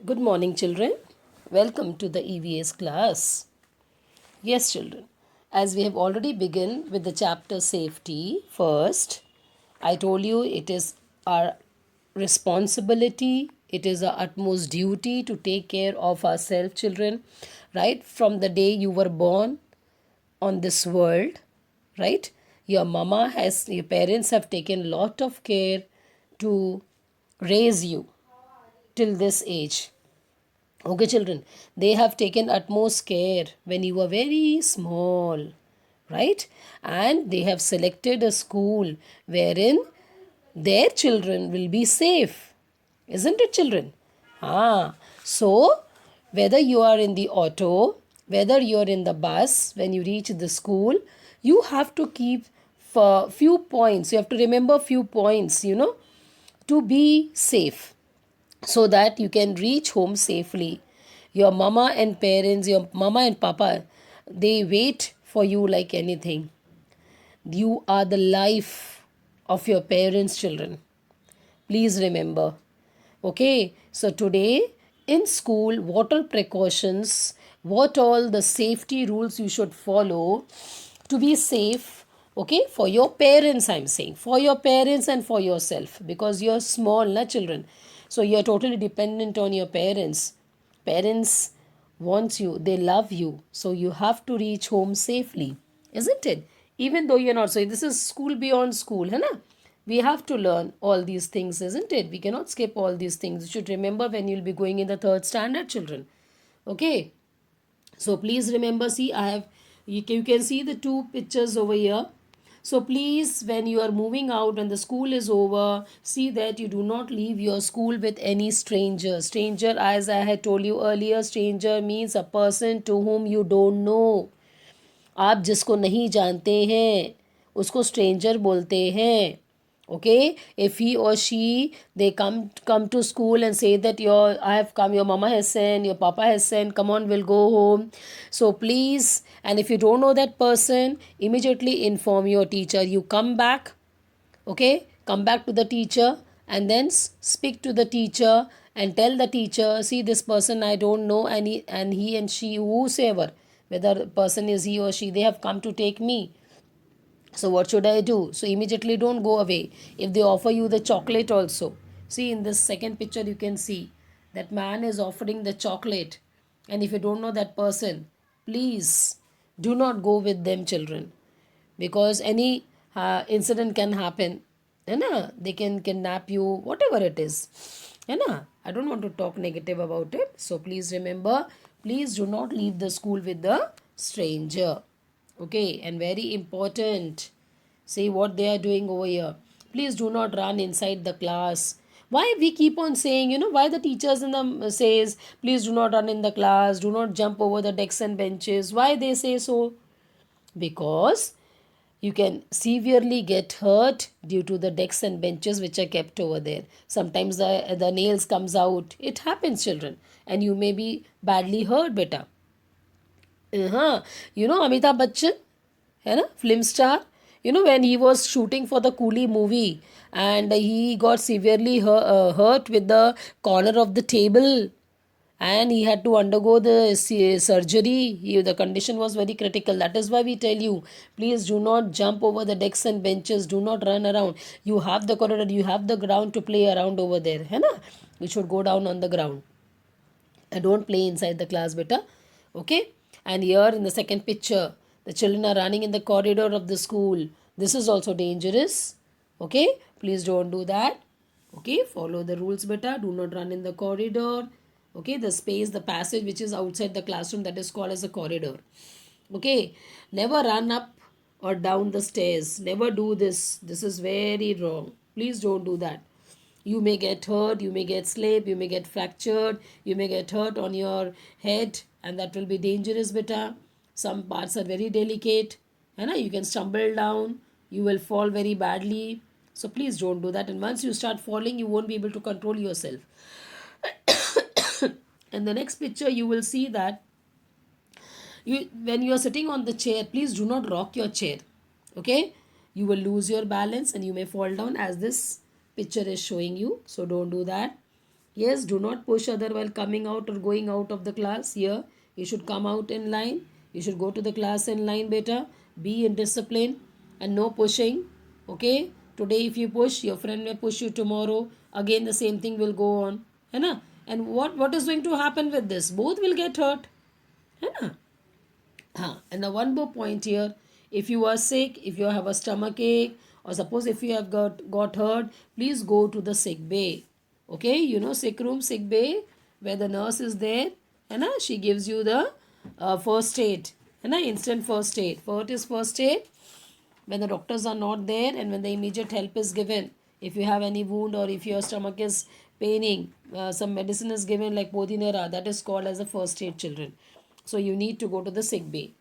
Good morning, children. Welcome to the EVS class. Yes, children, as we have already begun with the chapter safety, first, I told you it is our responsibility, it is our utmost duty to take care of ourselves, children, right? From the day you were born on this world, right? Your parents have taken lot of care to raise you till this age. Okay, children, they have taken utmost care when you were very small, right? And they have selected a school wherein their children will be safe, isn't it, children? So whether you are in the auto, whether you are in the bus, when you reach the school, you have to keep for few points. You have to remember few points, to be safe so that you can reach home safely. Your mama and parents, your mama and papa, they wait for you like anything. You are the life of your parents' children. Please remember. Okay, so today in school, what all precautions, what all the safety rules you should follow to be safe, okay, for your parents, I'm saying, for your parents and for yourself, because you're small, na children. So you're totally dependent on your parents. Parents want you, they love you, so you have to reach home safely, isn't it? Even though you're not, so this is school beyond school, hai na? We have to learn all these things, isn't it? We cannot skip all these things. You should remember when you'll be going in the third standard, children. Okay, so please remember, see, you can see the two pictures over here. So please, when you are moving out and the school is over, see that you do not leave your school with any stranger. Stranger, as I had told you earlier, stranger means a person to whom you don't know. आप जिसको नहीं जानते हैं उसको stranger बोलते हैं. Okay, if he or she they come to school and say that I have come, your mama has sent, your papa has sent, come on, we'll go home. So please, and if you don't know that person, immediately inform your teacher. You come back, okay, come back to the teacher and then speak to the teacher and tell the teacher, see, this person I don't know, and he and she, whosoever, whether the person is he or she, they have come to take me. So what should I do? So immediately don't go away. If they offer you the chocolate also, see, in this second picture you can see that man is offering the chocolate, and if you don't know that person, please do not go with them, children, because any incident can happen, है ना? They can kidnap you, whatever it is, है ना? I don't want to talk negative about it. So please remember, please do not leave the school with the stranger. Okay, and very important, see what they are doing over here. Please do not run inside the class. Why we keep on saying, why the teachers in the says, please do not run in the class, do not jump over the desks and benches. Why they say so? Because you can severely get hurt due to the desks and benches which are kept over there. Sometimes the nails comes out. It happens, children, and you may be badly hurt, beta. Amitabh Bachchan, है ना, film star. When he was shooting for the Coolie movie and he got severely hurt with the corner of the table and he had to undergo the surgery. The condition was very critical. That is why we tell you, please do not jump over the desks and benches. Do not run around. You have the corridor, you have the ground to play around over there. है ना? You should go down on the ground. And don't play inside the class, beta. Okay? And here in the second picture, the children are running in the corridor of the school. This is also dangerous. Okay? Please don't do that. Okay? Follow the rules, beta. Do not run in the corridor. Okay? The space, the passage which is outside the classroom, that is called as a corridor. Okay? Never run up or down the stairs. Never do this. This is very wrong. Please don't do that. You may get hurt, you may get slipped, you may get fractured, you may get hurt on your head, and that will be dangerous, beta. Some parts are very delicate, you can stumble down, you will fall very badly. So please don't do that. And once you start falling, you won't be able to control yourself. And the next picture, you will see that when you are sitting on the chair, please do not rock your chair. Okay, you will lose your balance and you may fall down, as this picture is showing you. So don't do that. Yes, do not push other while coming out or going out of the class. Here, you should come out in line. You should go to the class in line, beta. Be in discipline and no pushing. Okay? Today, if you push, your friend may push you tomorrow. Again, the same thing will go on. है ना? And what is going to happen with this? Both will get hurt. है ना? And the one more point here, if you are sick, if you have a stomach ache, or suppose if you have got hurt, please go to the sick bay. Okay, you know, sick room, sick bay, where the nurse is there, and she gives you the first aid, and instant first aid. What is first aid? When the doctors are not there and when the immediate help is given. If you have any wound or if your stomach is paining, some medicine is given like Podinera, that is called as a first aid, children. So you need to go to the sick bay.